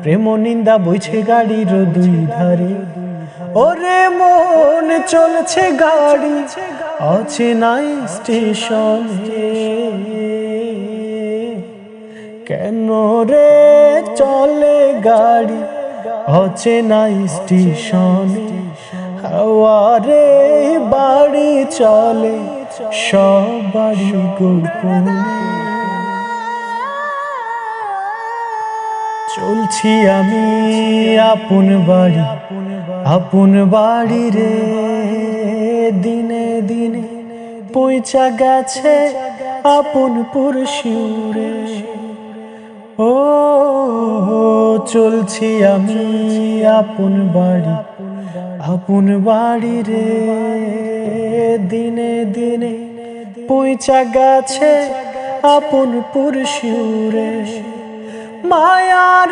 প্রেম নিন্দা বইছে গাড়ির দুই ধারে। ওরে মন চলছে গাড়ি অচেনাই স্টেশনে, কেন রে চলে গাড়ি অচেনাই স্টেশনে। হাওয়ারে বাড়ি চলে সব বাড়ি গোপনে। চলছি আমি আপন বাড়ি রে, দিনে দিনে পৌঁছা গেছে আপনপুর শিউরে। ও চলছি আমি আপন বাড়ি রে, দিনে দিনে পৌঁছা গেছে আপনপুর শিউরে। মায়ার